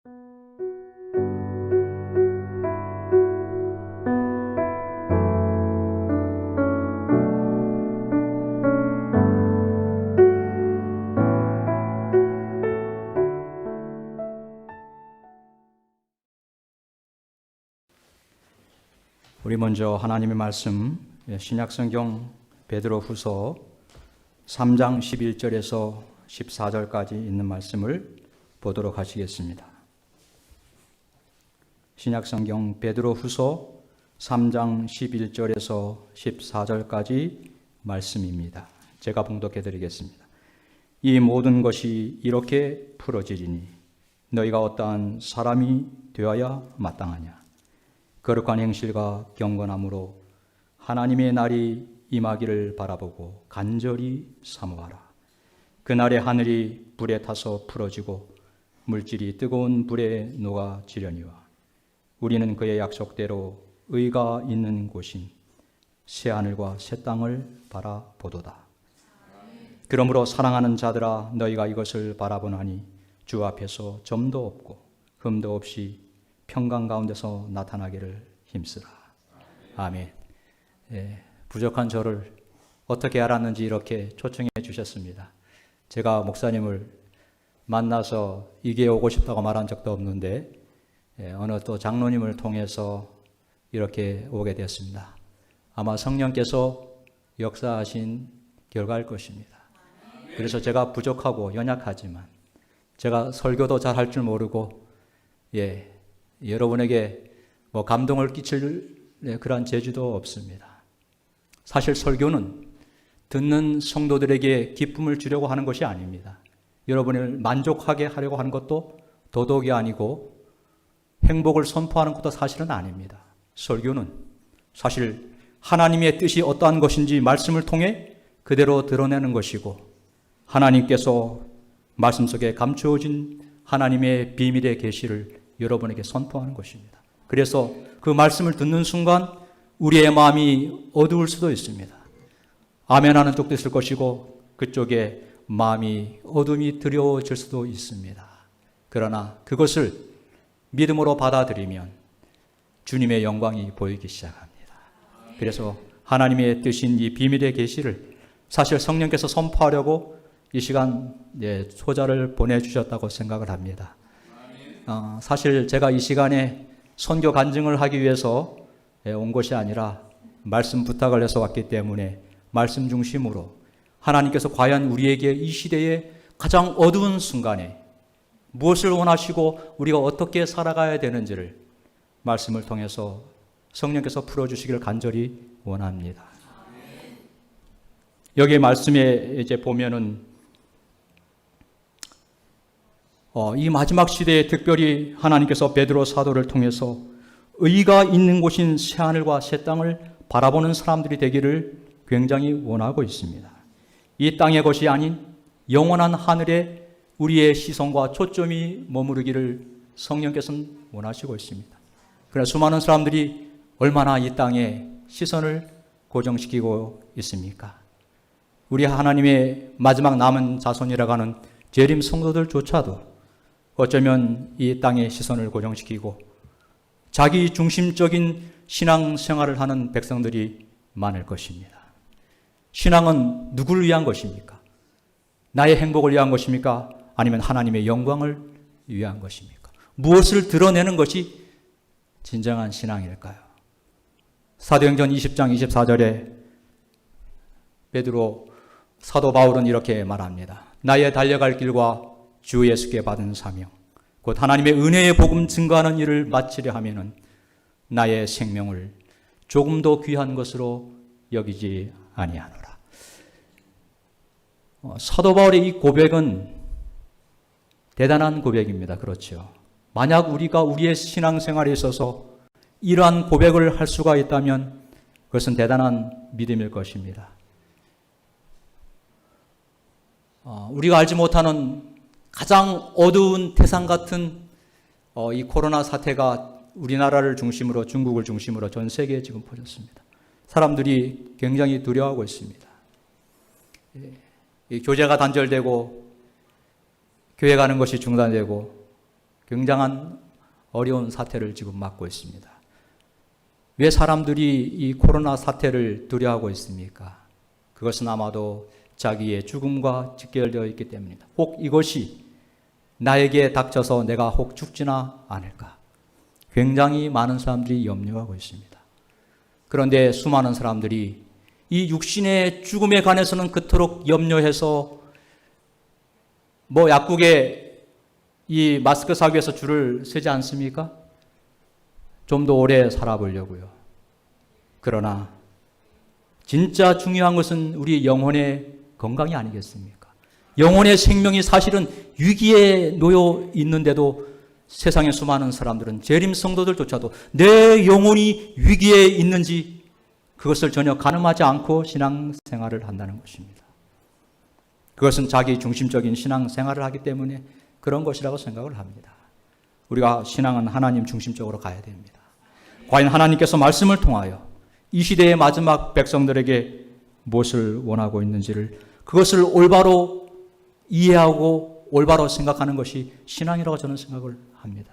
우리 먼저 하나님의 말씀 신약성경 베드로후서 3장 11절에서 14절까지 있는 말씀을 보도록 하시겠습니다. 신약성경 베드로후서 3장 11절에서 14절까지 말씀입니다. 제가 봉독해 드리겠습니다. 이 모든 것이 이렇게 풀어지리니 너희가 어떠한 사람이 되어야 마땅하냐. 거룩한 행실과 경건함으로 하나님의 날이 임하기를 바라보고 간절히 사모하라. 그날에 하늘이 불에 타서 풀어지고 물질이 뜨거운 불에 녹아지려니와 우리는 그의 약속대로 의가 있는 곳인 새하늘과 새 땅을 바라보도다. 그러므로 사랑하는 자들아 너희가 이것을 바라보나니 주 앞에서 점도 없고 흠도 없이 평강 가운데서 나타나기를 힘쓰라. 아멘. 부족한 저를 어떻게 알았는지 이렇게 초청해 주셨습니다. 제가 목사님을 만나서 이게 오고 싶다고 말한 적도 없는데 어느 또 장로님을 통해서 이렇게 오게 됐습니다. 아마 성령께서 역사하신 결과일 것입니다. 그래서 제가 부족하고 연약하지만 제가 설교도 잘 할 줄 모르고 여러분에게 감동을 끼칠 그런 재주도 없습니다. 사실 설교는 듣는 성도들에게 기쁨을 주려고 하는 것이 아닙니다. 여러분을 만족하게 하려고 하는 것도 도덕이 아니고 행복을 선포하는 것도 사실은 아닙니다. 설교는 사실 하나님의 뜻이 어떠한 것인지 말씀을 통해 그대로 드러내는 것이고 하나님께서 말씀 속에 감추어진 하나님의 비밀의 계시를 여러분에게 선포하는 것입니다. 그래서 그 말씀을 듣는 순간 우리의 마음이 어두울 수도 있습니다. 아멘하는 쪽도 있을 것이고 그쪽에 마음이 어둠이 두려워질 수도 있습니다. 그러나 그것을 믿음으로 받아들이면 주님의 영광이 보이기 시작합니다. 그래서 하나님의 뜻인 이 비밀의 계시를 사실 성령께서 선포하려고 이 시간 소자를 보내주셨다고 생각을 합니다. 사실 제가 이 시간에 선교 간증을 하기 위해서 온 것이 아니라 말씀 부탁을 해서 왔기 때문에 말씀 중심으로 하나님께서 과연 우리에게 이 시대의 가장 어두운 순간에 무엇을 원하시고 우리가 어떻게 살아가야 되는지를 말씀을 통해서 성령께서 풀어주시기를 간절히 원합니다. 여기 말씀에 이제 보면은 이 마지막 시대에 특별히 하나님께서 베드로 사도를 통해서 의가 있는 곳인 새하늘과 새 땅을 바라보는 사람들이 되기를 굉장히 원하고 있습니다. 이 땅의 것이 아닌 영원한 하늘에 우리의 시선과 초점이 머무르기를 성령께서는 원하시고 있습니다. 그래서 수많은 사람들이 얼마나 이 땅에 시선을 고정시키고 있습니까? 우리 하나님의 마지막 남은 자손이라고 하는 재림 성도들조차도 어쩌면 이 땅에 시선을 고정시키고 자기 중심적인 신앙생활을 하는 백성들이 많을 것입니다. 신앙은 누구를 위한 것입니까? 나의 행복을 위한 것입니까? 아니면 하나님의 영광을 위한 것입니까? 무엇을 드러내는 것이 진정한 신앙일까요? 사도행전 20장 24절에 베드로 사도 바울은 이렇게 말합니다. 나의 달려갈 길과 주 예수께 받은 사명, 곧 하나님의 은혜의 복음 증거하는 일을 마치려 하면은 나의 생명을 조금도 귀한 것으로 여기지 아니하노라. 사도 바울의 이 고백은 대단한 고백입니다. 그렇죠. 만약 우리가 우리의 신앙생활에 있어서 이러한 고백을 할 수가 있다면 그것은 대단한 믿음일 것입니다. 우리가 알지 못하는 가장 어두운 태산 같은 이 코로나 사태가 우리나라를 중심으로 중국을 중심으로 전 세계에 지금 퍼졌습니다. 사람들이 굉장히 두려워하고 있습니다. 교제가 단절되고 교회 가는 것이 중단되고 굉장한 어려운 사태를 지금 맞고 있습니다. 왜 사람들이 이 코로나 사태를 두려워하고 있습니까? 그것은 아마도 자기의 죽음과 직결되어 있기 때문입니다. 혹 이것이 나에게 닥쳐서 내가 혹 죽지나 않을까? 굉장히 많은 사람들이 염려하고 있습니다. 그런데 수많은 사람들이 이 육신의 죽음에 관해서는 그토록 염려해서 약국에 이 마스크 사기 위해서 줄을 서지 않습니까? 좀 더 오래 살아보려고요. 그러나 진짜 중요한 것은 우리 영혼의 건강이 아니겠습니까? 영혼의 생명이 사실은 위기에 놓여 있는데도 세상의 수많은 사람들은 재림 성도들조차도 내 영혼이 위기에 있는지 그것을 전혀 가늠하지 않고 신앙생활을 한다는 것입니다. 그것은 자기 중심적인 신앙생활을 하기 때문에 그런 것이라고 생각을 합니다. 우리가 신앙은 하나님 중심적으로 가야 됩니다. 과연 하나님께서 말씀을 통하여 이 시대의 마지막 백성들에게 무엇을 원하고 있는지를 그것을 올바로 이해하고 올바로 생각하는 것이 신앙이라고 저는 생각을 합니다.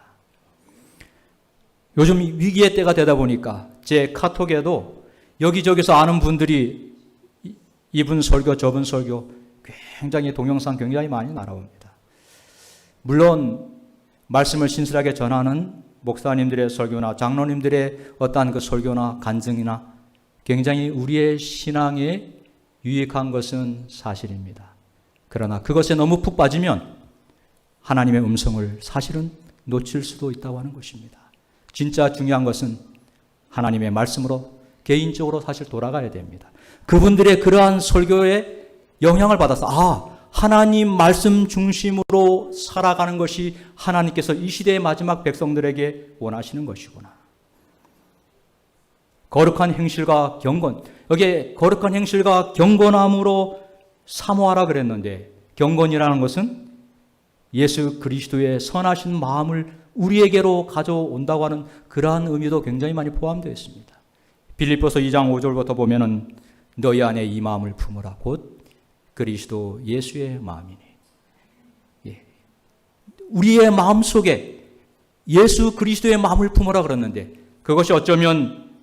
요즘 위기의 때가 되다 보니까 제 카톡에도 여기저기서 아는 분들이 이분 설교 저분 설교 굉장히 동영상 굉장히 많이 날아옵니다. 물론 말씀을 신실하게 전하는 목사님들의 설교나 장로님들의 어떠한 그 설교나 간증이나 굉장히 우리의 신앙에 유익한 것은 사실입니다. 그러나 그것에 너무 푹 빠지면 하나님의 음성을 사실은 놓칠 수도 있다고 하는 것입니다. 진짜 중요한 것은 하나님의 말씀으로 개인적으로 사실 돌아가야 됩니다. 그분들의 그러한 설교에 영향을 받아서 하나님 말씀 중심으로 살아가는 것이 하나님께서 이 시대의 마지막 백성들에게 원하시는 것이구나. 거룩한 행실과 경건, 여기에 거룩한 행실과 경건함으로 사모하라 그랬는데 경건이라는 것은 예수 그리스도의 선하신 마음을 우리에게로 가져온다고 하는 그러한 의미도 굉장히 많이 포함되어 있습니다. 빌립보서 2장 5절부터 보면은 너희 안에 이 마음을 품으라 곧 그리스도 예수의 마음이니. 우리의 마음 속에 예수 그리스도의 마음을 품으라 그랬는데 그것이 어쩌면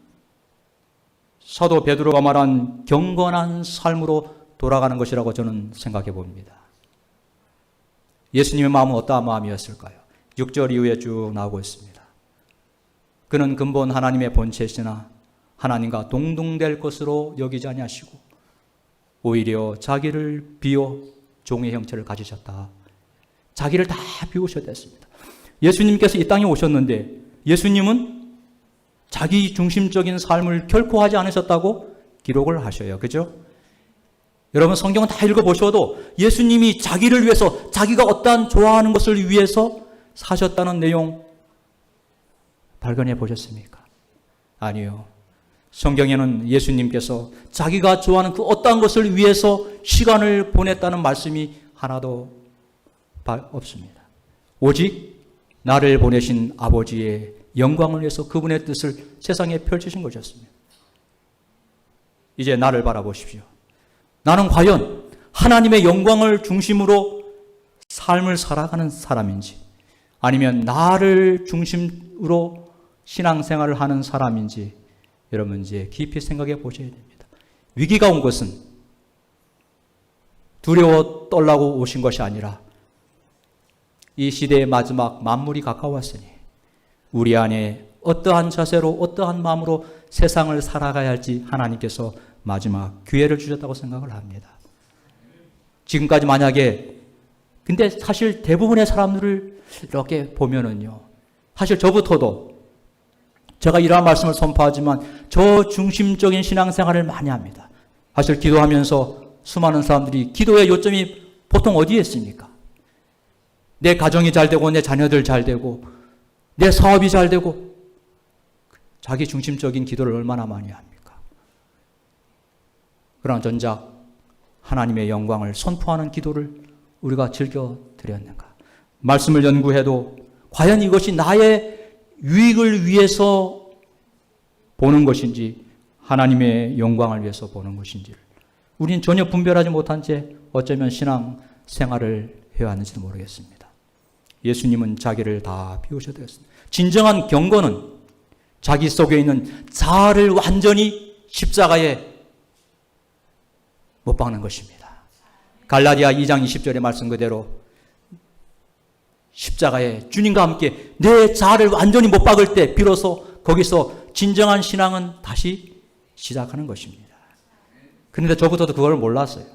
사도 베드로가 말한 경건한 삶으로 돌아가는 것이라고 저는 생각해 봅니다. 예수님의 마음은 어떠한 마음이었을까요? 6절 이후에 쭉 나오고 있습니다. 그는 근본 하나님의 본체시나 하나님과 동등될 것으로 여기지 아니하시고 오히려 자기를 비워 종의 형체를 가지셨다. 자기를 다 비우셨습니다. 예수님께서 이 땅에 오셨는데 예수님은 자기 중심적인 삶을 결코 하지 않으셨다고 기록을 하셔요. 그죠? 여러분 성경은 다 읽어보셔도 예수님이 자기를 위해서 자기가 어떠한 좋아하는 것을 위해서 사셨다는 내용 발견해 보셨습니까? 아니요. 성경에는 예수님께서 자기가 좋아하는 그 어떠한 것을 위해서 시간을 보냈다는 말씀이 하나도 없습니다. 오직 나를 보내신 아버지의 영광을 위해서 그분의 뜻을 세상에 펼치신 것이었습니다. 이제 나를 바라보십시오. 나는 과연 하나님의 영광을 중심으로 삶을 살아가는 사람인지 아니면 나를 중심으로 신앙생활을 하는 사람인지 여러분 이제 깊이 생각해 보셔야 됩니다. 위기가 온 것은 두려워 떨라고 오신 것이 아니라 이 시대의 마지막 만물이 가까웠으니 우리 안에 어떠한 자세로 어떠한 마음으로 세상을 살아가야 할지 하나님께서 마지막 기회를 주셨다고 생각을 합니다. 지금까지 만약에 근데 사실 대부분의 사람들을 이렇게 보면은요. 사실 저부터도 제가 이러한 말씀을 선포하지만 저 중심적인 신앙생활을 많이 합니다. 사실 기도하면서 수많은 사람들이 기도의 요점이 보통 어디에 있습니까? 내 가정이 잘 되고 내 자녀들 잘 되고 내 사업이 잘 되고 자기 중심적인 기도를 얼마나 많이 합니까? 그러나 정작 하나님의 영광을 선포하는 기도를 우리가 즐겨 드렸는가? 말씀을 연구해도 과연 이것이 나의 유익을 위해서 보는 것인지 하나님의 영광을 위해서 보는 것인지를 우리는 전혀 분별하지 못한 채 어쩌면 신앙 생활을 해왔는지도 모르겠습니다. 예수님은 자기를 다 비우셔야 되겠습니다. 진정한 경건은 자기 속에 있는 자아를 완전히 십자가에 못 박는 것입니다. 갈라디아 2장 20절의 말씀 그대로 십자가에 주님과 함께 내 자아를 완전히 못 박을 때 비로소 거기서 진정한 신앙은 다시 시작하는 것입니다. 그런데 저부터도 그걸 몰랐어요.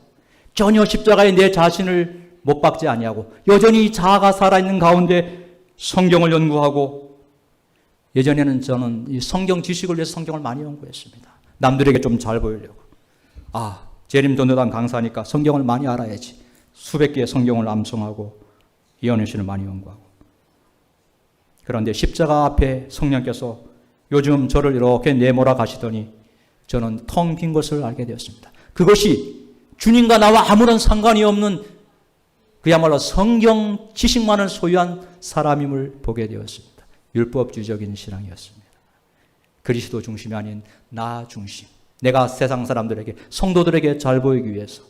전혀 십자가에 내 자신을 못 박지 아니하고 여전히 자아가 살아있는 가운데 성경을 연구하고, 예전에는 저는 이 성경 지식을 위해서 성경을 많이 연구했습니다. 남들에게 좀 잘 보이려고. 재림전도단 강사니까 성경을 많이 알아야지. 수백 개의 성경을 암송하고 이언의신을 많이 연구하고. 그런데 십자가 앞에 성령께서 요즘 저를 이렇게 내몰아 가시더니 저는 텅 빈 것을 알게 되었습니다. 그것이 주님과 나와 아무런 상관이 없는 그야말로 성경 지식만을 소유한 사람임을 보게 되었습니다. 율법주의적인 신앙이었습니다. 그리스도 중심이 아닌 나 중심. 내가 세상 사람들에게, 성도들에게 잘 보이기 위해서.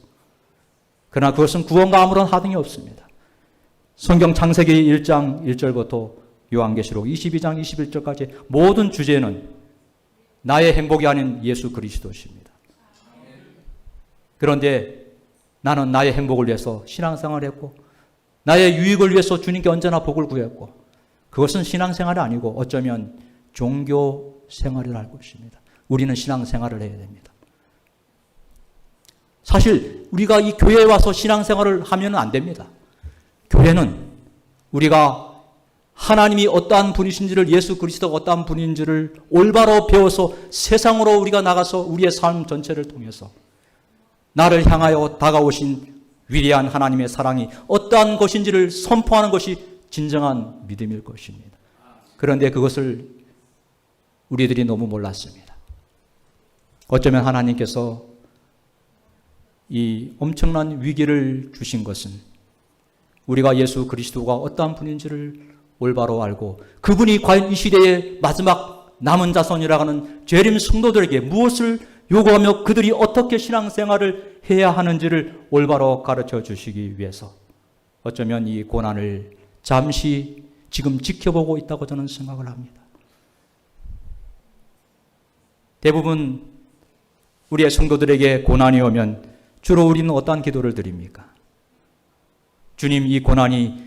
그러나 그것은 구원과 아무런 하등이 없습니다. 성경 창세기 1장 1절부터 요한계시록 22장 21절까지 모든 주제는 나의 행복이 아닌 예수 그리스도십니다. 그런데 나는 나의 행복을 위해서 신앙생활을 했고, 나의 유익을 위해서 주님께 언제나 복을 구했고, 그것은 신앙생활이 아니고 어쩌면 종교생활이라 것입니다. 우리는 신앙생활을 해야 됩니다. 사실 우리가 이 교회에 와서 신앙생활을 하면 안 됩니다. 교회는 우리가 하나님이 어떠한 분이신지를, 예수 그리스도가 어떠한 분인지를 올바로 배워서 세상으로 우리가 나가서 우리의 삶 전체를 통해서 나를 향하여 다가오신 위대한 하나님의 사랑이 어떠한 것인지를 선포하는 것이 진정한 믿음일 것입니다. 그런데 그것을 우리들이 너무 몰랐습니다. 어쩌면 하나님께서 이 엄청난 위기를 주신 것은 우리가 예수 그리스도가 어떠한 분인지를 올바로 알고, 그분이 과연 이 시대의 마지막 남은 자손이라고 하는 재림 성도들에게 무엇을 요구하며 그들이 어떻게 신앙생활을 해야 하는지를 올바로 가르쳐 주시기 위해서 어쩌면 이 고난을 잠시 지금 지켜보고 있다고 저는 생각을 합니다. 대부분 우리의 성도들에게 고난이 오면 주로 우리는 어떠한 기도를 드립니까? 주님, 이 고난이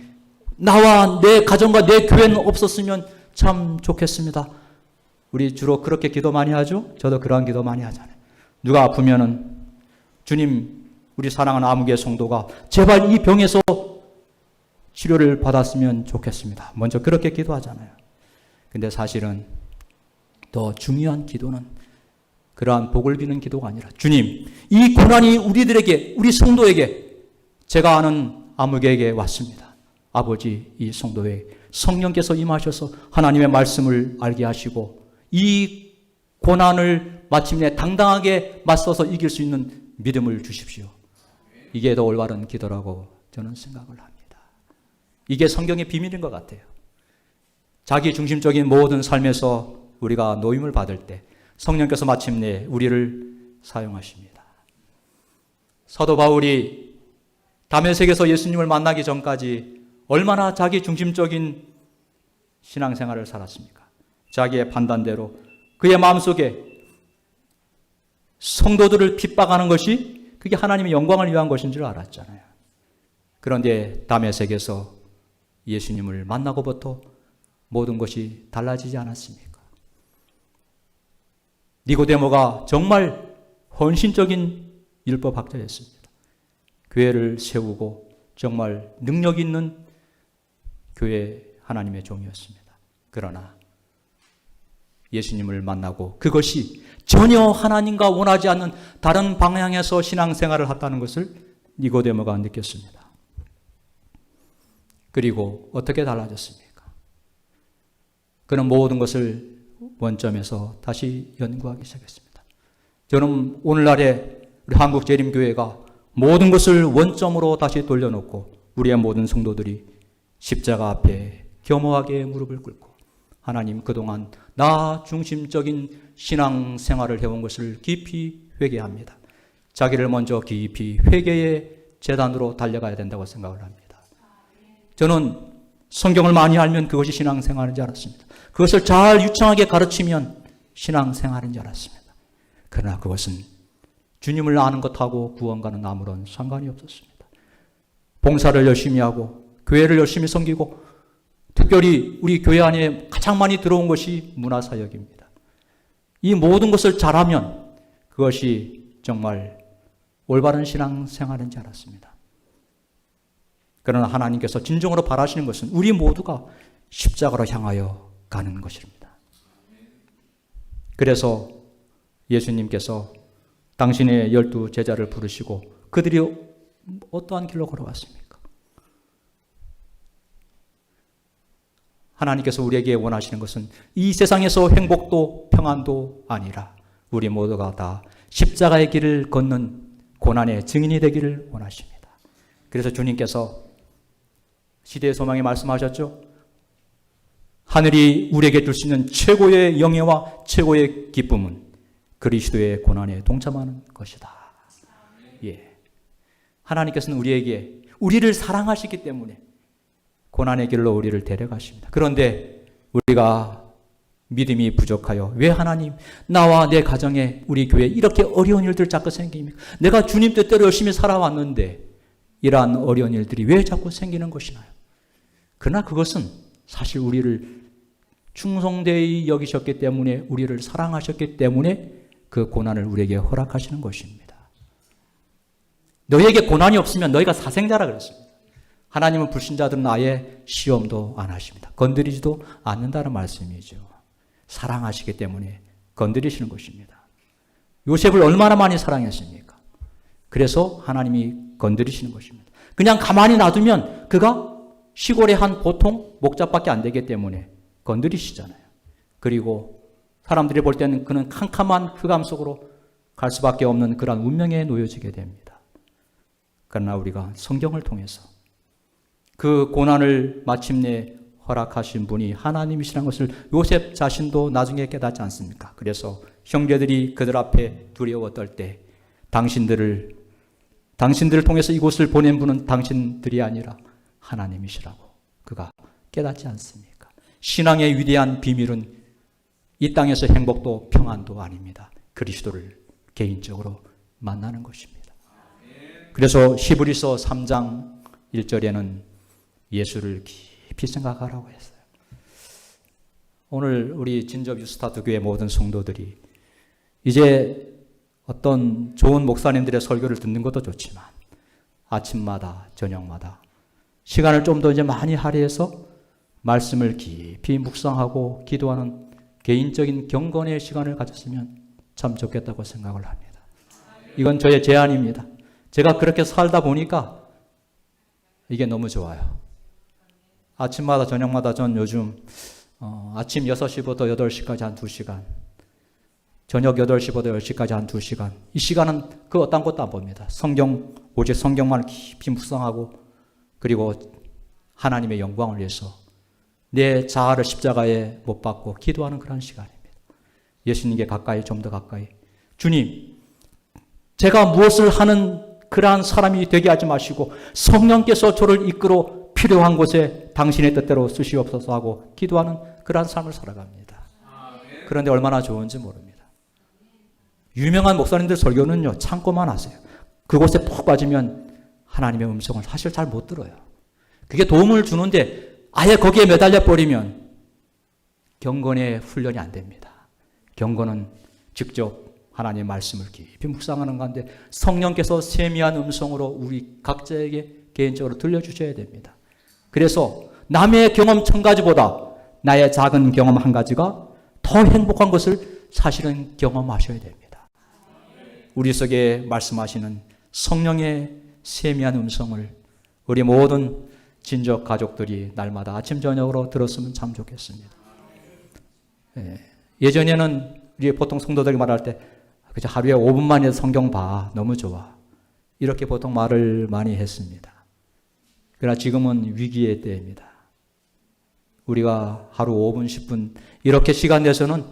나와 내 가정과 내 교회는 없었으면 참 좋겠습니다. 우리 주로 그렇게 기도 많이 하죠? 저도 그러한 기도 많이 하잖아요. 누가 아프면은 주님, 우리 사랑하는 아무개 성도가 제발 이 병에서 치료를 받았으면 좋겠습니다. 먼저 그렇게 기도하잖아요. 근데 사실은 더 중요한 기도는 그러한 복을 비는 기도가 아니라, 주님, 이 고난이 우리들에게, 우리 성도에게, 제가 아는 아무개에게 왔습니다. 아버지, 이 성도에 성령께서 임하셔서 하나님의 말씀을 알게 하시고 이 고난을 마침내 당당하게 맞서서 이길 수 있는 믿음을 주십시오. 이게 더 올바른 기도라고 저는 생각을 합니다. 이게 성경의 비밀인 것 같아요. 자기 중심적인 모든 삶에서 우리가 노임을 받을 때 성령께서 마침내 우리를 사용하십니다. 사도 바울이 다메섹에서 예수님을 만나기 전까지 얼마나 자기 중심적인 신앙생활을 살았습니까? 자기의 판단대로 그의 마음속에 성도들을 핍박하는 것이 그게 하나님의 영광을 위한 것인 줄 알았잖아요. 그런데 다메섹에서 예수님을 만나고부터 모든 것이 달라지지 않았습니까? 니고데모가 정말 헌신적인 율법학자였습니다. 교회를 세우고 정말 능력 있는 교회 하나님의 종이었습니다. 그러나 예수님을 만나고 그것이 전혀 하나님과 원하지 않는 다른 방향에서 신앙생활을 했다는 것을 니고데모가 느꼈습니다. 그리고 어떻게 달라졌습니까? 그는 모든 것을 원점에서 다시 연구하기 시작했습니다. 저는 오늘날의 우리 한국재림교회가 모든 것을 원점으로 다시 돌려놓고 우리의 모든 성도들이 십자가 앞에 겸허하게 무릎을 꿇고 하나님, 그동안 나 중심적인 신앙생활을 해온 것을 깊이 회개합니다. 자기를 먼저 깊이 회개의 재단으로 달려가야 된다고 생각을 합니다. 저는 성경을 많이 알면 그것이 신앙생활인 줄 알았습니다. 그것을 잘 유창하게 가르치면 신앙생활인 줄 알았습니다. 그러나 그것은 주님을 아는 것하고 구원과는 아무런 상관이 없었습니다. 봉사를 열심히 하고 교회를 열심히 섬기고 특별히 우리 교회 안에 가장 많이 들어온 것이 문화사역입니다. 이 모든 것을 잘하면 그것이 정말 올바른 신앙생활인 줄 알았습니다. 그러나 하나님께서 진정으로 바라시는 것은 우리 모두가 십자가로 향하여 가는 것입니다. 그래서 예수님께서 당신의 12 제자를 부르시고 그들이 어떠한 길로 걸어갔습니까? 하나님께서 우리에게 원하시는 것은 이 세상에서 행복도 평안도 아니라 우리 모두가 다 십자가의 길을 걷는 고난의 증인이 되기를 원하십니다. 그래서 주님께서 시대의 소망에 말씀하셨죠. 하늘이 우리에게 줄 수 있는 최고의 영예와 최고의 기쁨은 그리스도의 고난에 동참하는 것이다. 예. 하나님께서는 우리에게 우리를 사랑하시기 때문에 고난의 길로 우리를 데려가십니다. 그런데 우리가 믿음이 부족하여 왜 하나님 나와 내 가정에 우리 교회에 이렇게 어려운 일들 자꾸 생깁니까? 내가 주님 뜻대로 열심히 살아왔는데 이러한 어려운 일들이 왜 자꾸 생기는 것이나요? 그러나 그것은 사실 우리를 충성되이 여기셨기 때문에 우리를 사랑하셨기 때문에 그 고난을 우리에게 허락하시는 것입니다. 너희에게 고난이 없으면 너희가 사생자라 그랬습니다. 하나님은 불신자들은 아예 시험도 안 하십니다. 건드리지도 않는다는 말씀이죠. 사랑하시기 때문에 건드리시는 것입니다. 요셉을 얼마나 많이 사랑했습니까? 그래서 하나님이 건드리시는 것입니다. 그냥 가만히 놔두면 그가 시골의 한 보통 목자밖에 안 되기 때문에 건드리시잖아요. 그리고 사람들이 볼 때는 그는 캄캄한 흑암 속으로 갈 수밖에 없는 그런 운명에 놓여지게 됩니다. 그러나 우리가 성경을 통해서 그 고난을 마침내 허락하신 분이 하나님이시라는 것을 요셉 자신도 나중에 깨닫지 않습니까? 그래서 형제들이 그들 앞에 두려워 떨 때 당신들을 통해서 이곳을 보낸 분은 당신들이 아니라 하나님이시라고 그가 깨닫지 않습니까? 신앙의 위대한 비밀은 이 땅에서 행복도 평안도 아닙니다. 그리스도를 개인적으로 만나는 것입니다. 그래서 히브리서 3장 1절에는 예수를 깊이 생각하라고 했어요. 오늘 우리 진접 유스타트 교회 모든 성도들이 이제 어떤 좋은 목사님들의 설교를 듣는 것도 좋지만 아침마다 저녁마다 시간을 좀 더 이제 많이 할애해서 말씀을 깊이 묵상하고 기도하는 개인적인 경건의 시간을 가졌으면 참 좋겠다고 생각을 합니다. 이건 저의 제안입니다. 제가 그렇게 살다 보니까 이게 너무 좋아요. 아침마다 저녁마다 전 요즘 아침 6시부터 8시까지 한 2시간, 저녁 8시부터 10시까지 한 2시간, 이 시간은 그 어떤 것도 안 봅니다. 오직 성경만 깊이 묵상하고 그리고 하나님의 영광을 위해서 내 자아를 십자가에 못 박고 기도하는 그런 시간입니다. 예수님께 가까이, 좀 더 가까이. 주님, 제가 무엇을 하는 그러한 사람이 되게 하지 마시고 성령께서 저를 이끌어 필요한 곳에 당신의 뜻대로 쓰시옵소서 하고 기도하는 그러한 삶을 살아갑니다. 그런데 얼마나 좋은지 모릅니다. 유명한 목사님들 설교는요, 참고만 하세요. 그곳에 푹 빠지면 하나님의 음성을 사실 잘 못 들어요. 그게 도움을 주는데 아예 거기에 매달려 버리면 경건의 훈련이 안 됩니다. 경건은 직접 하나님의 말씀을 깊이 묵상하는 가운데 성령께서 세미한 음성으로 우리 각자에게 개인적으로 들려주셔야 됩니다. 그래서 남의 경험 1000가지보다 나의 작은 경험 한 가지가 더 행복한 것을 사실은 경험하셔야 됩니다. 우리 속에 말씀하시는 성령의 세미한 음성을 우리 모든 진적 가족들이 날마다 아침 저녁으로 들었으면 참 좋겠습니다. 예전에는 우리 보통 성도들이 말할 때 그저 하루에 5분만 해도 성경 봐. 너무 좋아. 이렇게 보통 말을 많이 했습니다. 그러나 지금은 위기의 때입니다. 우리가 하루 5분, 10분 이렇게 시간 내서는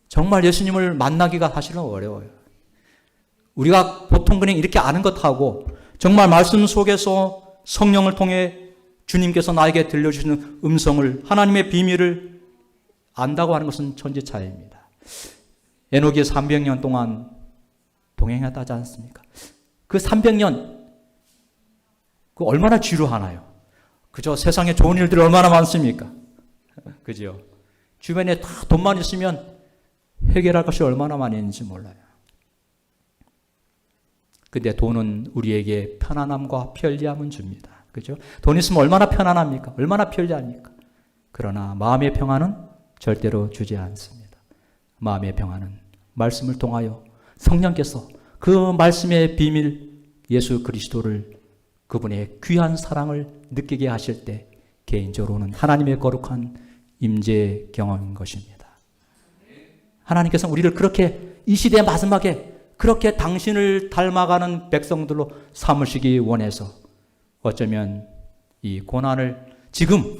정말 예수님을 만나기가 사실은 어려워요. 우리가 보통 그냥 이렇게 아는 것하고 정말 말씀 속에서 성령을 통해 주님께서 나에게 들려주시는 음성을, 하나님의 비밀을 안다고 하는 것은 천지차이입니다. 에녹이 300년 동안 동행했다지 않습니까? 그 300년, 그 얼마나 지루하나요? 그저 세상에 좋은 일들이 얼마나 많습니까? 그죠? 주변에 다 돈만 있으면 해결할 것이 얼마나 많이 있는지 몰라요. 근데 돈은 우리에게 편안함과 편리함은 줍니다. 그죠? 돈 있으면 얼마나 편안합니까? 얼마나 편리합니까? 그러나 마음의 평안은 절대로 주지 않습니다. 마음의 평안은 말씀을 통하여 성령께서 그 말씀의 비밀 예수 그리스도를, 그분의 귀한 사랑을 느끼게 하실 때 개인적으로는 하나님의 거룩한 임재 경험인 것입니다. 하나님께서 우리를 그렇게 이 시대의 마지막에 그렇게 당신을 닮아가는 백성들로 삼으시기 원해서 어쩌면 이 고난을 지금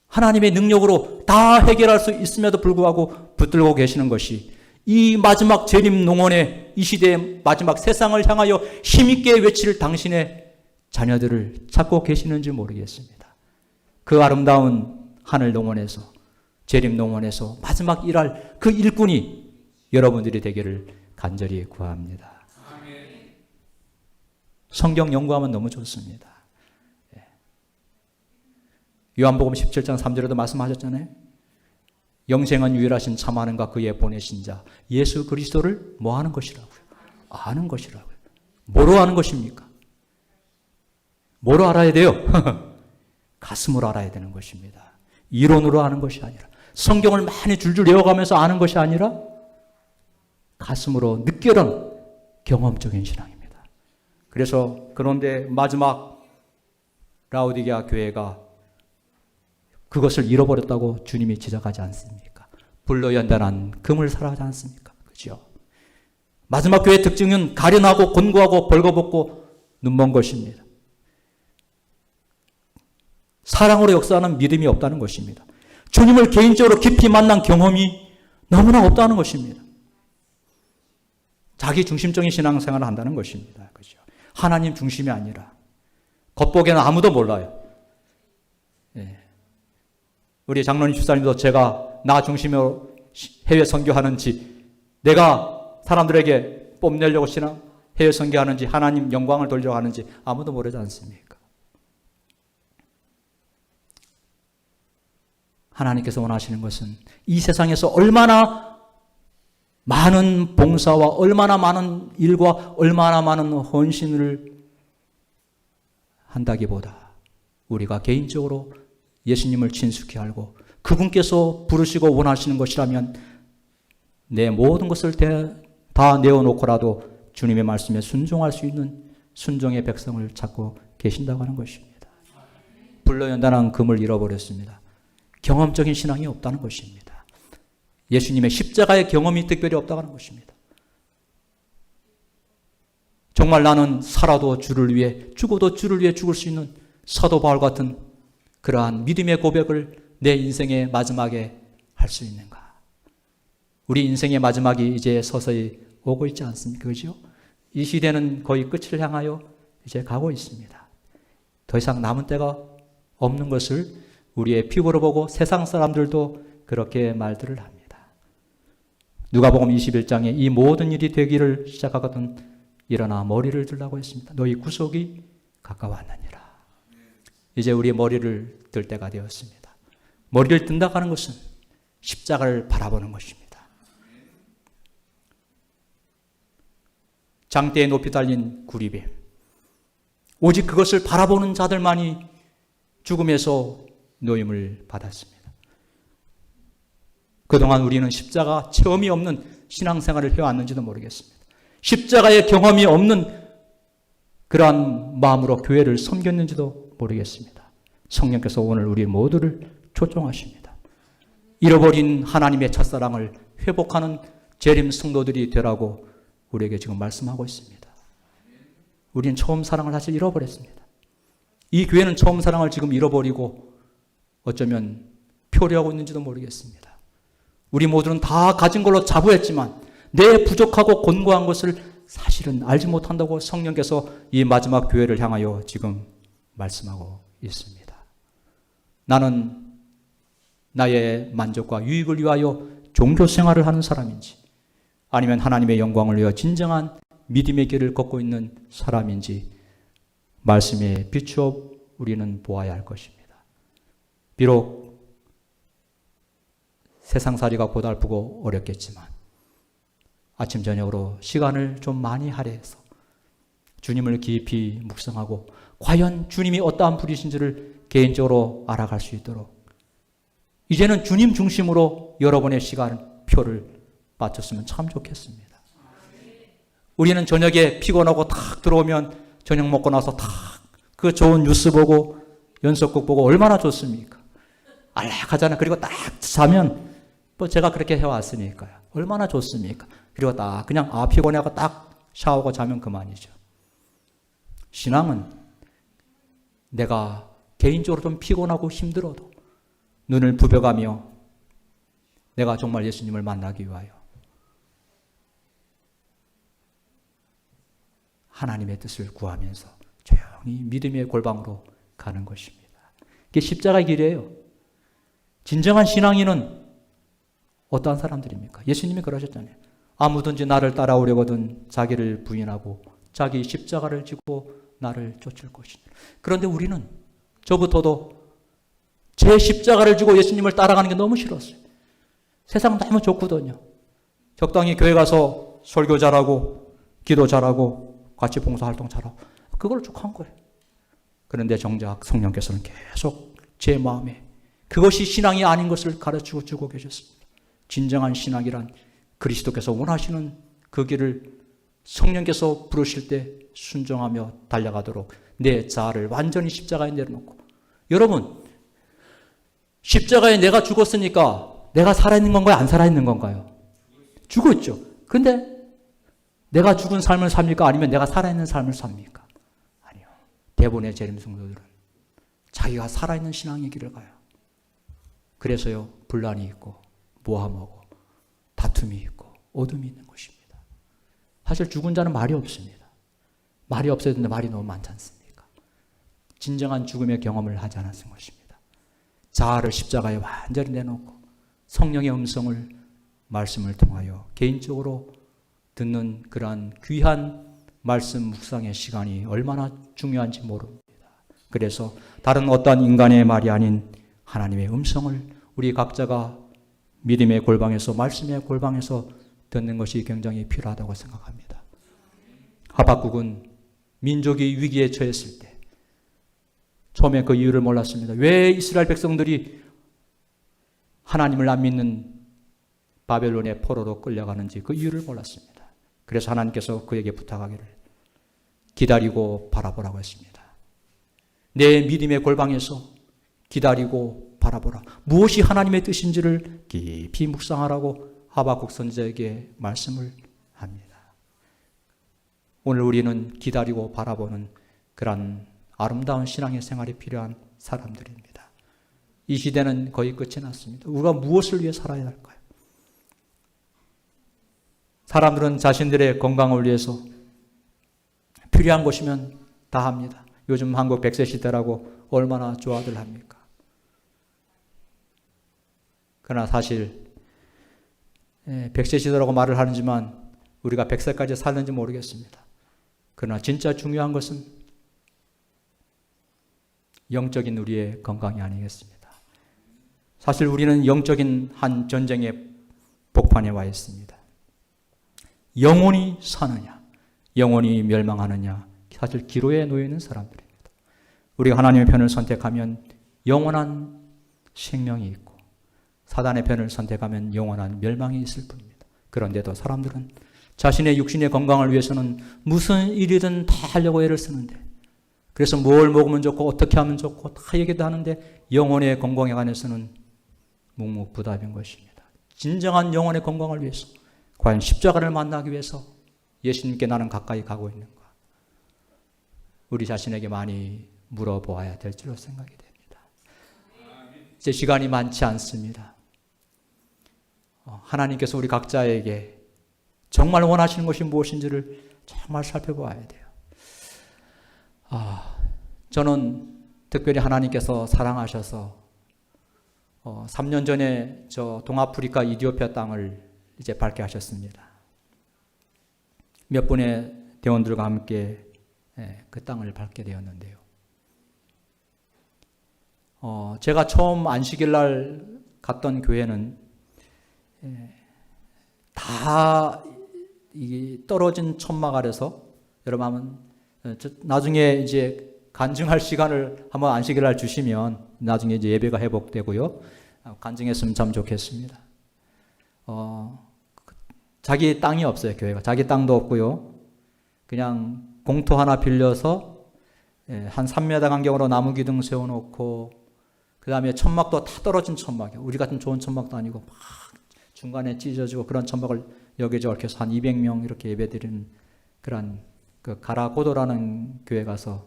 하나님의 능력으로 다 해결할 수 있음에도 불구하고 붙들고 계시는 것이 이 마지막 재림 농원의 이 시대의 마지막 세상을 향하여 힘있게 외칠 당신의 자녀들을 찾고 계시는지 모르겠습니다. 그 아름다운 하늘 농원에서, 재림 농원에서 마지막 일할 그 일꾼이 여러분들이 되기를 간절히 구합니다. 성경 연구하면 너무 좋습니다. 요한복음 17장 3절에도 말씀하셨잖아요. 영생은 유일하신 참 하나님과 그의 보내신 자 예수 그리스도를 뭐 하는 것이라고요? 아는 것이라고요. 뭐로 아는 것입니까? 뭐로 알아야 돼요? 가슴으로 알아야 되는 것입니다. 이론으로 아는 것이 아니라, 성경을 많이 줄줄 외워가면서 아는 것이 아니라 가슴으로 느껴는 경험적인 신앙입니다. 그래서 그런데 마지막 라오디게아 교회가 그것을 잃어버렸다고 주님이 지적하지 않습니까? 불로 연단한 금을 사랑하지 않습니까? 그죠? 마지막 교회의 특징은 가련하고 곤고하고 벌거벗고 눈먼 것입니다. 사랑으로 역사하는 믿음이 없다는 것입니다. 주님을 개인적으로 깊이 만난 경험이 너무나 없다는 것입니다. 자기 중심적인 신앙생활을 한다는 것입니다. 그죠? 하나님 중심이 아니라 겉보기에는 아무도 몰라요. 예. 우리 장로님 집사님도 제가 나 중심으로 해외 선교하는지, 내가 사람들에게 뽐내려고 신앙 해외 선교하는지, 하나님 영광을 돌려고 하는지 아무도 모르지 않습니까? 하나님께서 원하시는 것은 이 세상에서 얼마나 많은 봉사와 얼마나 많은 일과 얼마나 많은 헌신을 한다기보다 우리가 개인적으로 예수님을 친숙히 알고 그분께서 부르시고 원하시는 것이라면 내 모든 것을 다 내어놓고라도 주님의 말씀에 순종할 수 있는 순종의 백성을 찾고 계신다고 하는 것입니다. 불로연단한 금을 잃어버렸습니다. 경험적인 신앙이 없다는 것입니다. 예수님의 십자가의 경험이 특별히 없다고 하는 것입니다. 정말 나는 살아도 주를 위해, 죽어도 주를 위해 죽을 수 있는 사도 바울 같은 그러한 믿음의 고백을 내 인생의 마지막에 할 수 있는가? 우리 인생의 마지막이 이제 서서히 오고 있지 않습니까? 그죠? 이 시대는 거의 끝을 향하여 이제 가고 있습니다. 더 이상 남은 때가 없는 것을 우리의 피부로 보고 세상 사람들도 그렇게 말들을 합니다. 누가복음 21장에 이 모든 일이 되기를 시작하거든 일어나 머리를 들라고 했습니다. 너희 구속이 가까웠느니라. 이제 우리의 머리를 들 때가 되었습니다. 머리를 든다고 하는 것은 십자가를 바라보는 것입니다. 장대에 높이 달린 구리뱀, 오직 그것을 바라보는 자들만이 죽음에서 노임을 받았습니다. 그동안 우리는 십자가 체험이 없는 신앙생활을 해왔는지도 모르겠습니다. 십자가의 경험이 없는 그러한 마음으로 교회를 섬겼는지도 모르겠습니다. 성령께서 오늘 우리 모두를 초청하십니다. 잃어버린 하나님의 첫사랑을 회복하는 재림 성도들이 되라고 우리에게 지금 말씀하고 있습니다. 우리는 처음 사랑을 사실 잃어버렸습니다. 이 교회는 처음 사랑을 지금 잃어버리고 어쩌면 표류하고 있는지도 모르겠습니다. 우리 모두는 다 가진 걸로 자부했지만 내 부족하고 곤고한 것을 사실은 알지 못한다고 성령께서 이 마지막 교회를 향하여 지금 말씀하고 있습니다. 나는 나의 만족과 유익을 위하여 종교 생활을 하는 사람인지, 아니면 하나님의 영광을 위하여 진정한 믿음의 길을 걷고 있는 사람인지 말씀에 비추어 우리는 보아야 할 것입니다. 비록 세상살이가 고달프고 어렵겠지만 아침 저녁으로 시간을 좀 많이 할애해서 주님을 깊이 묵상하고 과연 주님이 어떠한 분이신지를 개인적으로 알아갈 수 있도록 이제는 주님 중심으로 여러분의 시간표를 맞췄으면 참 좋겠습니다. 우리는 저녁에 피곤하고 탁 들어오면 저녁 먹고 나서 탁 그 좋은 뉴스 보고 연속극 보고 얼마나 좋습니까? 안락하잖아요. 그리고 딱 자면 뭐 제가 그렇게 해왔으니까요. 얼마나 좋습니까? 그리고 딱 그냥 피곤해하고 딱 샤워하고 자면 그만이죠. 신앙은 내가 개인적으로 좀 피곤하고 힘들어도 눈을 부벼가며 내가 정말 예수님을 만나기 위하여 하나님의 뜻을 구하면서 조용히 믿음의 골방으로 가는 것입니다. 이게 십자가의 길이에요. 진정한 신앙인은 어떠한 사람들입니까? 예수님이 그러셨잖아요. 아무든지 나를 따라오려거든 자기를 부인하고 자기 십자가를 지고 나를 쫓을 것이니. 그런데 우리는 저부터도 제 십자가를 지고 예수님을 따라가는 게 너무 싫었어요. 세상 너무 좋거든요. 적당히 교회 가서 설교 잘하고 기도 잘하고 같이 봉사활동 잘하고 그걸 쭉 한 거예요. 그런데 정작 성령께서는 계속 제 마음에 그것이 신앙이 아닌 것을 가르치고 주고 계셨습니다. 진정한 신앙이란 그리스도께서 원하시는 그 길을 성령께서 부르실 때 순종하며 달려가도록 내 자아를 완전히 십자가에 내려놓고, 여러분 십자가에 내가 죽었으니까 내가 살아있는 건가요? 안 살아있는 건가요? 죽었죠. 근데 내가 죽은 삶을 삽니까? 아니면 내가 살아있는 삶을 삽니까? 아니요. 대부분의 재림 성도들은 자기가 살아있는 신앙의 길을 가요. 그래서요, 분란이 있고 모함하고 다툼이 있고 어둠이 있는 것입니다. 사실 죽은 자는 말이 없습니다. 말이 없어야 되는데 말이 너무 많지 않습니까? 진정한 죽음의 경험을 하지 않았은 것입니다. 자아를 십자가에 완전히 내놓고 성령의 음성을 말씀을 통하여 개인적으로 듣는 그러한 귀한 말씀 묵상의 시간이 얼마나 중요한지 모릅니다. 그래서 다른 어떠한 인간의 말이 아닌 하나님의 음성을 우리 각자가 믿음의 골방에서, 말씀의 골방에서 듣는 것이 굉장히 필요하다고 생각합니다. 하박국은 민족이 위기에 처했을 때 처음에 그 이유를 몰랐습니다. 왜 이스라엘 백성들이 하나님을 안 믿는 바벨론의 포로로 끌려가는지 그 이유를 몰랐습니다. 그래서 하나님께서 그에게 부탁하기를 기다리고 바라보라고 했습니다. 내 믿음의 골방에서 기다리고 바라보라. 무엇이 하나님의 뜻인지를 깊이 묵상하라고 하박국 선지자에게 말씀을 합니다. 오늘 우리는 기다리고 바라보는 그런 아름다운 신앙의 생활이 필요한 사람들입니다. 이 시대는 거의 끝이 났습니다. 우리가 무엇을 위해 살아야 할까요? 사람들은 자신들의 건강을 위해서 필요한 것이면 다 합니다. 요즘 한국 100세 시대라고 얼마나 좋아들 합니까? 그러나 사실 100세 시대라고 말을 하지만 우리가 100세까지 살는지 모르겠습니다. 그러나 진짜 중요한 것은 영적인 우리의 건강이 아니겠습니다. 사실 우리는 영적인 한 전쟁의 복판에 와 있습니다. 영혼이 사느냐, 영혼이 멸망하느냐, 사실 기로에 놓여 있는 사람들입니다. 우리가 하나님의 편을 선택하면 영원한 생명이 있고 사단의 편을 선택하면 영원한 멸망이 있을 뿐입니다. 그런데도 사람들은 자신의 육신의 건강을 위해서는 무슨 일이든 다 하려고 애를 쓰는데, 그래서 뭘 먹으면 좋고 어떻게 하면 좋고 다 얘기도 하는데 영혼의 건강에 관해서는 묵묵부답인 것입니다. 진정한 영혼의 건강을 위해서 과연 십자가를 만나기 위해서 예수님께 나는 가까이 가고 있는가? 우리 자신에게 많이 물어보아야 될 줄로 생각이 됩니다. 이제 시간이 많지 않습니다. 하나님께서 우리 각자에게 정말 원하시는 것이 무엇인지를 정말 살펴보아야 돼요. 저는 특별히 하나님께서 사랑하셔서 3년 전에 저 동아프리카 이디오피아 땅을 이제 밟게 하셨습니다. 몇 분의 대원들과 함께 그 땅을 밟게 되었는데요. 제가 처음 안식일 날 갔던 교회는 다 이 떨어진 천막 아래서 여러분 나중에 이제 간증할 시간을 한번 안식일 날 주시면 나중에 이제 예배가 회복되고요. 간증했으면 참 좋겠습니다. 자기 땅이 없어요, 교회가. 자기 땅도 없고요. 그냥 공터 하나 빌려서 한 3m 간격으로 나무 기둥 세워놓고 그 다음에 천막도 다 떨어진 천막이에요. 우리 같은 좋은 천막도 아니고 막 중간에 찢어지고 그런 천막을 여기저기 이렇게 해서 한 200명 이렇게 예배드리는 그런 그 가라고도라는 교회 가서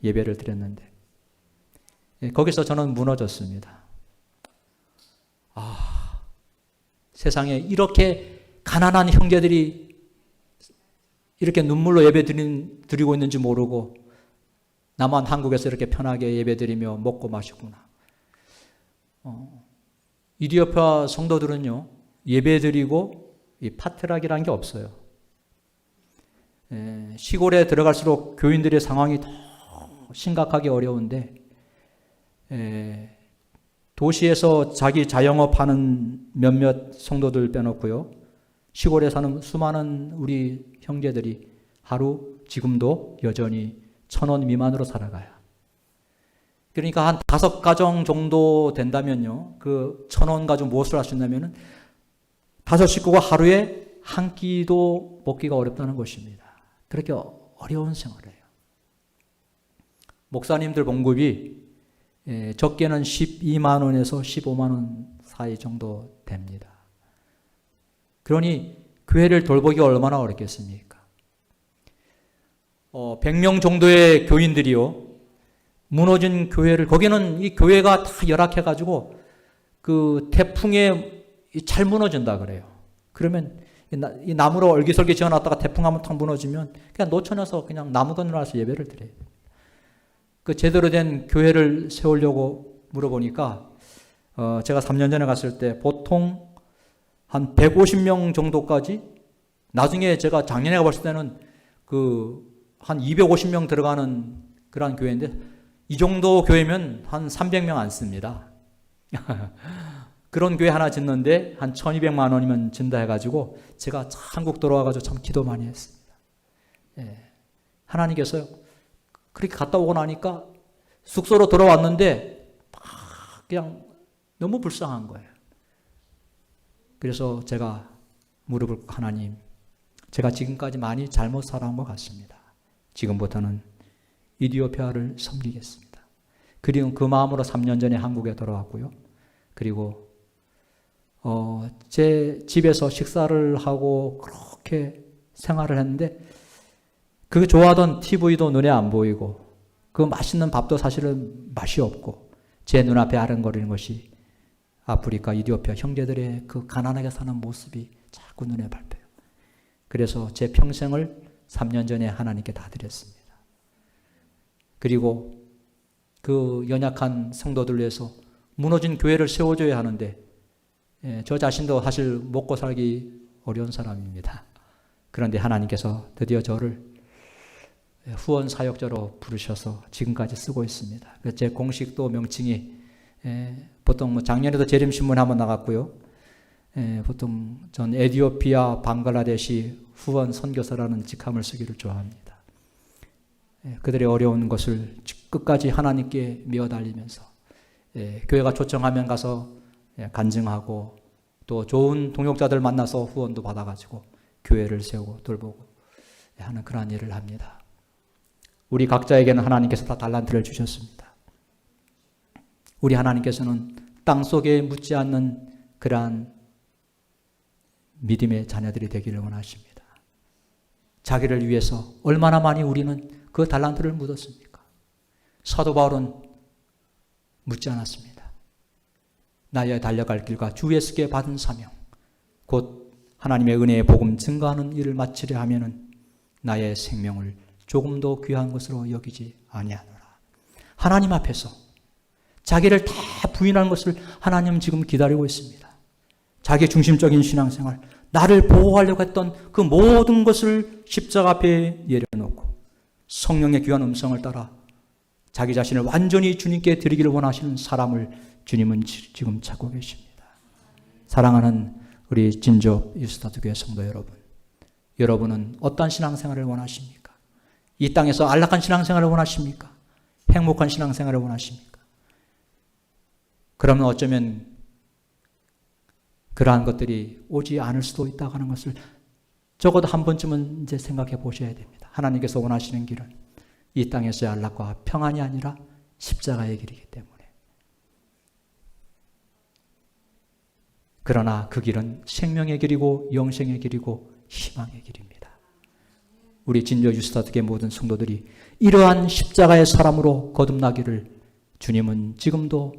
예배를 드렸는데 거기서 저는 무너졌습니다. 세상에 이렇게 가난한 형제들이 이렇게 눈물로 예배 드리고 있는지 모르고 나만 한국에서 이렇게 편하게 예배 드리며 먹고 마시구나. 이디오피아 성도들은요, 예배 드리고 이 파트락이라는 게 없어요. 시골에 들어갈수록 교인들의 상황이 더 심각하게 어려운데 도시에서 자기 자영업하는 몇몇 성도들 빼놓고요. 시골에 사는 수많은 우리 형제들이 하루 지금도 여전히 1,000원 미만으로 살아가요. 그러니까 한 5가정 정도 된다면요. 그 1,000원 가지고 무엇을 할 수 있냐면은 5식구가 하루에 한 끼도 먹기가 어렵다는 것입니다. 그렇게 어려운 생활이에요. 목사님들 봉급이 적게는 12만 원에서 15만 원 사이 정도 됩니다. 그러니 교회를 돌보기가 얼마나 어렵겠습니까? 100명 정도의 교인들이요. 무너진 교회를, 거기는 이 교회가 다 열악해가지고 그 태풍에 잘 무너진다 그래요. 그러면 이 나무로 얼기설기 지어놨다가 태풍 한번 탁 무너지면 그냥 노천에서 그냥 나무 건너서 예배를 드려요. 그 제대로 된 교회를 세우려고 물어보니까 제가 3년 전에 갔을 때 보통 한 150명 정도까지, 나중에 제가 작년에 가봤을 때는 그 한 250명 들어가는 그런 교회인데 이 정도 교회면 한 300명 안 씁니다. 그런 교회 하나 짓는데 한 1,200만 원이면 준다 해가지고 제가 한국 돌아와가지고 참 기도 많이 했습니다. 하나님께서요, 그렇게 갔다 오고 나니까 숙소로 돌아왔는데 그냥 너무 불쌍한 거예요. 그래서 제가 무릎을 꿇고, 하나님, 제가 지금까지 많이 잘못 살아온 것 같습니다. 지금부터는 이디오피아를 섬기겠습니다. 그리고 그 마음으로 3년 전에 한국에 돌아왔고요. 그리고 제 집에서 식사를 하고 그렇게 생활을 했는데 그 좋아하던 TV도 눈에 안 보이고 그 맛있는 밥도 사실은 맛이 없고 제 눈앞에 아른거리는 것이 아프리카 이디오피아 형제들의 그 가난하게 사는 모습이 자꾸 눈에 밟혀요. 그래서 제 평생을 3년 전에 하나님께 다 드렸습니다. 그리고 그 연약한 성도들 위해서 무너진 교회를 세워줘야 하는데 저 자신도 사실 먹고 살기 어려운 사람입니다. 그런데 하나님께서 드디어 저를 후원 사역자로 부르셔서 지금까지 쓰고 있습니다. 그래서 제 공식도 명칭이 보통 뭐 작년에도 재림신문 한번 나갔고요. 보통 전 에티오피아 방글라데시 후원 선교사라는 직함을 쓰기를 좋아합니다. 그들의 어려운 것을 끝까지 하나님께 미어달리면서 교회가 초청하면 가서 간증하고 또 좋은 동역자들 만나서 후원도 받아가지고 교회를 세우고 돌보고 하는 그러한 일을 합니다. 우리 각자에게는 하나님께서 다 달란트를 주셨습니다. 우리 하나님께서는 땅속에 묻지 않는 그러한 믿음의 자녀들이 되기를 원하십니다. 자기를 위해서 얼마나 많이 우리는 그 달란트를 묻었습니까? 사도 바울은 묻지 않았습니다. 나의 달려갈 길과 주 예수께 받은 사명, 곧 하나님의 은혜의 복음 증거하는 일을 마치려 하면은 나의 생명을 조금도 귀한 것으로 여기지 아니하노라. 하나님 앞에서 자기를 다 부인하는 것을 하나님은 지금 기다리고 있습니다. 자기 중심적인 신앙생활, 나를 보호하려고 했던 그 모든 것을 십자가 앞에 내려놓고 성령의 귀한 음성을 따라 자기 자신을 완전히 주님께 드리기를 원하시는 사람을 주님은 지금 찾고 계십니다. 사랑하는 우리 진접 유스타트 교회 성도 여러분, 여러분은 어떠한 신앙생활을 원하십니까? 이 땅에서 안락한 신앙생활을 원하십니까? 행복한 신앙생활을 원하십니까? 그러면 어쩌면 그러한 것들이 오지 않을 수도 있다고 하는 것을 적어도 한 번쯤은 이제 생각해 보셔야 됩니다. 하나님께서 원하시는 길은 이 땅에서의 안락과 평안이 아니라 십자가의 길이기 때문에. 그러나 그 길은 생명의 길이고 영생의 길이고 희망의 길입니다. 우리 진저 유스타트의 모든 성도들이 이러한 십자가의 사람으로 거듭나기를 주님은 지금도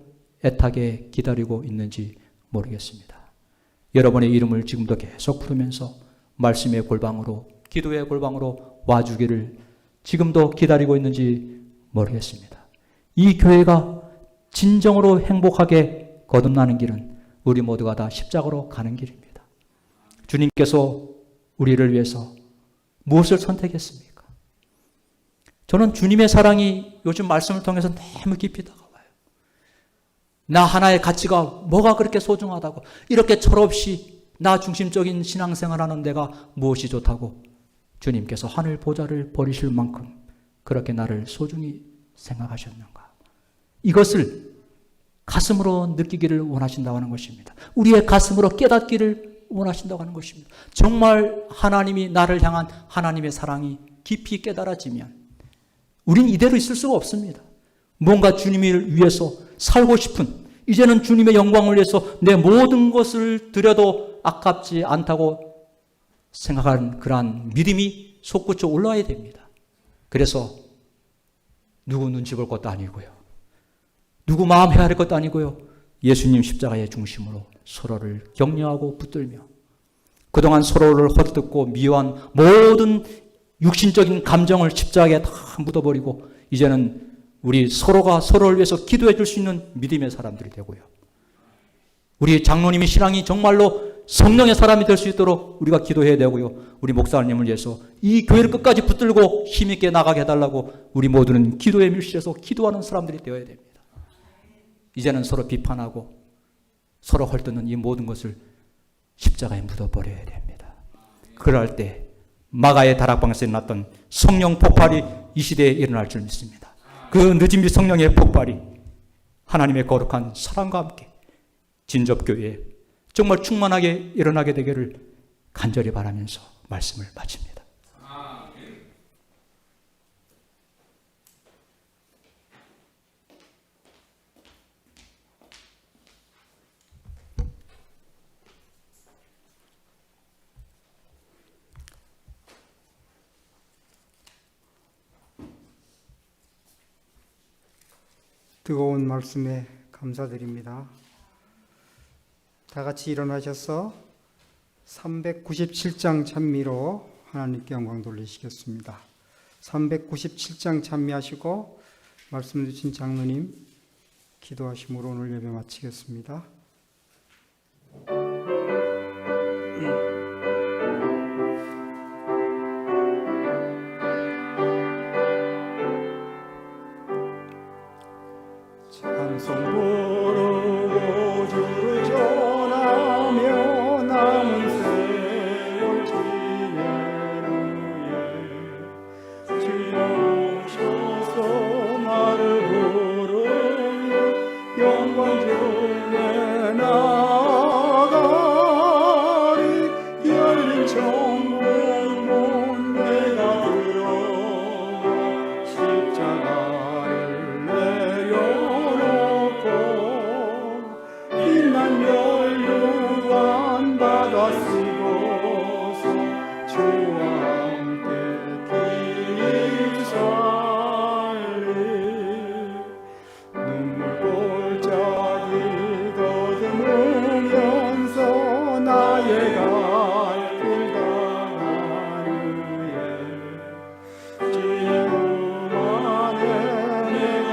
애타게 기다리고 있는지 모르겠습니다. 여러분의 이름을 지금도 계속 부르면서 말씀의 골방으로, 기도의 골방으로 와주기를 지금도 기다리고 있는지 모르겠습니다. 이 교회가 진정으로 행복하게 거듭나는 길은 우리 모두가 다 십자가로 가는 길입니다. 주님께서 우리를 위해서 무엇을 선택했습니까? 저는 주님의 사랑이 요즘 말씀을 통해서 너무 깊이 다가와요. 나 하나의 가치가 뭐가 그렇게 소중하다고, 이렇게 철없이 나 중심적인 신앙생활하는 내가 무엇이 좋다고 주님께서 하늘 보좌를 버리실 만큼 그렇게 나를 소중히 생각하셨는가? 이것을 가슴으로 느끼기를 원하신다고 하는 것입니다. 우리의 가슴으로 깨닫기를 원하신다고 하는 것입니다. 정말 하나님이 나를 향한 하나님의 사랑이 깊이 깨달아지면 우린 이대로 있을 수가 없습니다. 뭔가 주님을 위해서 살고 싶은, 이제는 주님의 영광을 위해서 내 모든 것을 드려도 아깝지 않다고 생각하는 그러한 믿음이 솟구쳐 올라와야 됩니다. 그래서 누구 눈치 볼 것도 아니고요, 누구 마음 헤아릴 것도 아니고요, 예수님 십자가의 중심으로 서로를 격려하고 붙들며 그동안 서로를 헛듣고 미워한 모든 육신적인 감정을 십자가에 다 묻어버리고 이제는 우리 서로가 서로를 위해서 기도해 줄 수 있는 믿음의 사람들이 되고요, 우리 장로님의 신앙이 정말로 성령의 사람이 될 수 있도록 우리가 기도해야 되고요, 우리 목사님을 위해서 이 교회를 끝까지 붙들고 힘있게 나가게 해달라고 우리 모두는 기도에 밀실해서 기도하는 사람들이 되어야 됩니다. 이제는 서로 비판하고 서로 헐뜯는 이 모든 것을 십자가에 묻어버려야 됩니다. 그럴 때 마가의 다락방에서 일어났던 성령 폭발이 이 시대에 일어날 줄 믿습니다. 그 늦은 빛 성령의 폭발이 하나님의 거룩한 사랑과 함께 진접교회에 정말 충만하게 일어나게 되기를 간절히 바라면서 말씀을 마칩니다. 뜨거운 말씀에 감사드립니다. 다 같이 일어나셔서 397장 찬미로 하나님께 영광 돌리시겠습니다. 397장 찬미하시고 말씀 주신 장로님 기도하심으로 오늘 예배 마치겠습니다. 찬송 부르고 주를 전하며 남은 세월 지낸 후에 주여 오셔서 나를 부르며 영광 중에 나가리 열린 천국문 내가 들어가 십자가를 내려놓고 빛난 멸류관 받아 쓰고서 주와 함께 길 살리 눈물 골짜기 더듬으면서 나의 갈 길 가는 후에 주의 품 안에 내가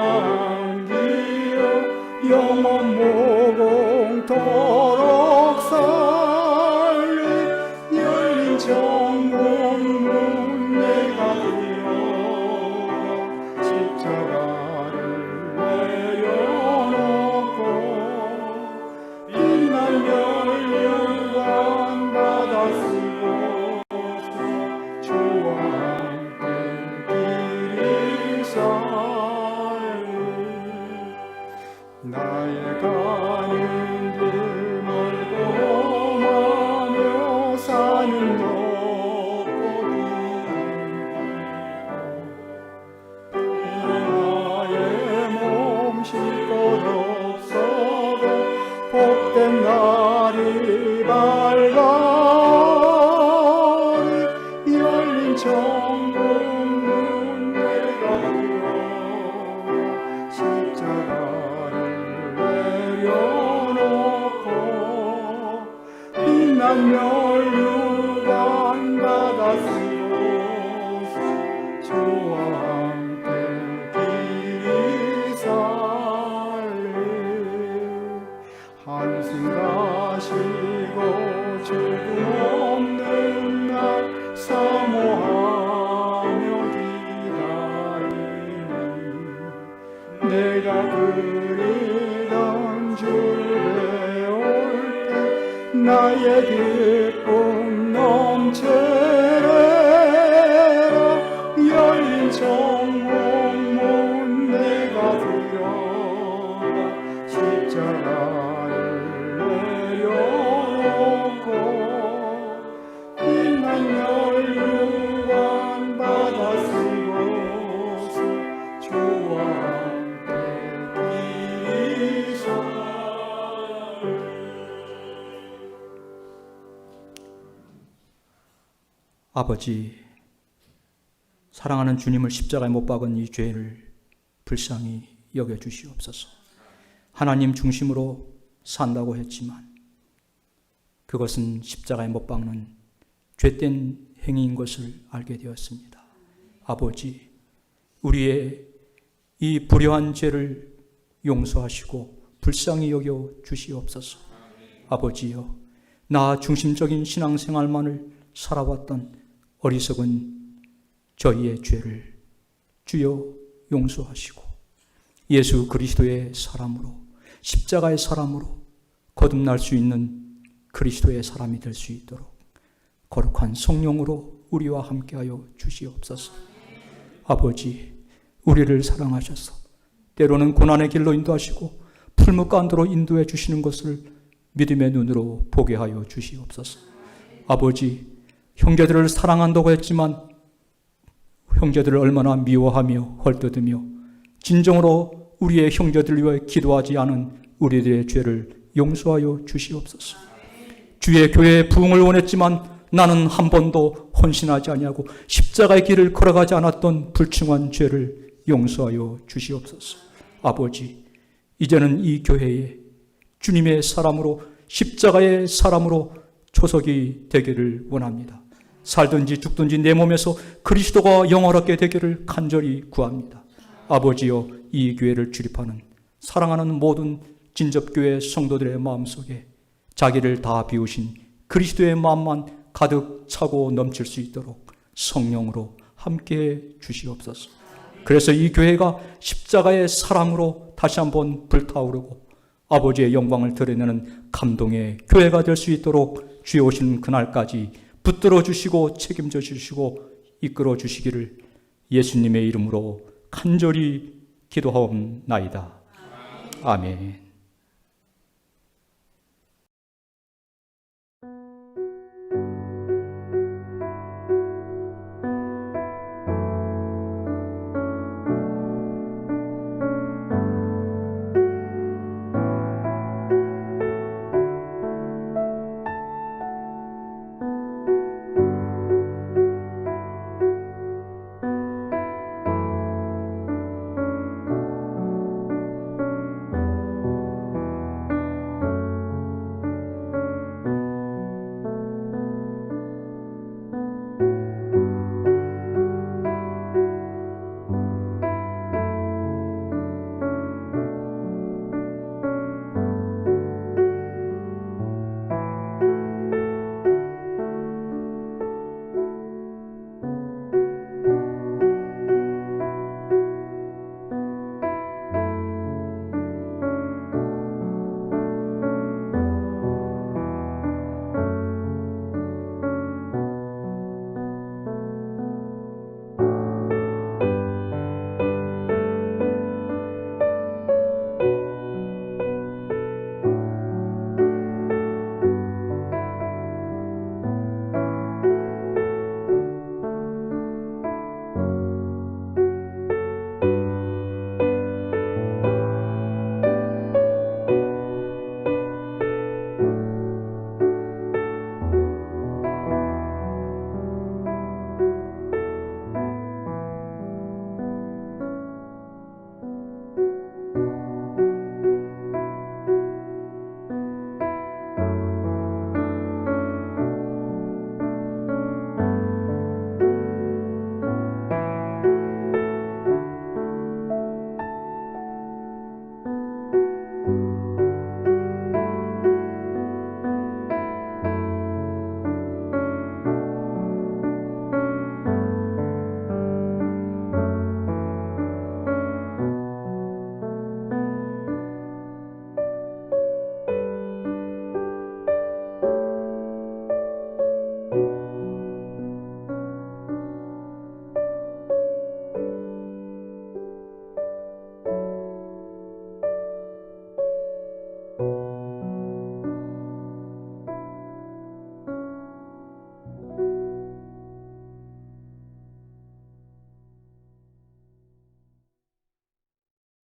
복된 날이 밝아오니 열린 천국문 내가 되어 십자가를 내려놓고 빛난 면류관 받아 쓰고서 주와 함께 길이 살리 한숨 가시고 즐거움 없는 날 사모하며 기다리니 내가 그리던 주를 배울 때 나의 기쁨 넘쳐라 열린 천국문 내가 들여가 십자가를 내려놓고 빛난 면류관 받아 쓰고서 주와 함께 길이 살리 아버지, 사랑하는 주님을 십자가에 못 박은 이 죄를 불쌍히 여겨주시옵소서. 하나님 중심으로 산다고 했지만 그것은 십자가에 못 박는 죄된 행위인 것을 알게 되었습니다. 아버지, 우리의 이 불효한 죄를 용서하시고 불쌍히 여겨 주시옵소서. 아버지여, 나 중심적인 신앙생활만을 살아왔던 어리석은 저희의 죄를 주여 용서하시고 예수 그리스도의 사람으로, 십자가의 사람으로 거듭날 수 있는 그리스도의 사람이 될 수 있도록 거룩한 성령으로 우리와 함께하여 주시옵소서. 아버지, 우리를 사랑하셔서 때로는 고난의 길로 인도하시고 풀무 가운데로 인도해 주시는 것을 믿음의 눈으로 보게 하여 주시옵소서. 아버지, 형제들을 사랑한다고 했지만 형제들을 얼마나 미워하며 헐뜯으며 진정으로 우리의 형제들을 위해 기도하지 않은 우리들의 죄를 용서하여 주시옵소서. 주의 교회의 부흥을 원했지만 나는 한 번도 헌신하지 아니하고 십자가의 길을 걸어가지 않았던 불충한 죄를 용서하여 주시옵소서. 아버지, 이제는 이 교회에 주님의 사람으로, 십자가의 사람으로 초석이 되기를 원합니다. 살든지 죽든지 내 몸에서 그리스도가 영원하게 되기를 간절히 구합니다. 아버지여, 이 교회를 출입하는 사랑하는 모든 진접교회 성도들의 마음속에 자기를 다 비우신 그리스도의 마음만 가득 차고 넘칠 수 있도록 성령으로 함께해 주시옵소서. 그래서 이 교회가 십자가의 사랑으로 다시 한번 불타오르고 아버지의 영광을 드러내는 감동의 교회가 될 수 있도록 주여 오시는 그날까지 붙들어 주시고 책임져 주시고 이끌어 주시기를 예수님의 이름으로 간절히 기도하옵나이다. 아멘.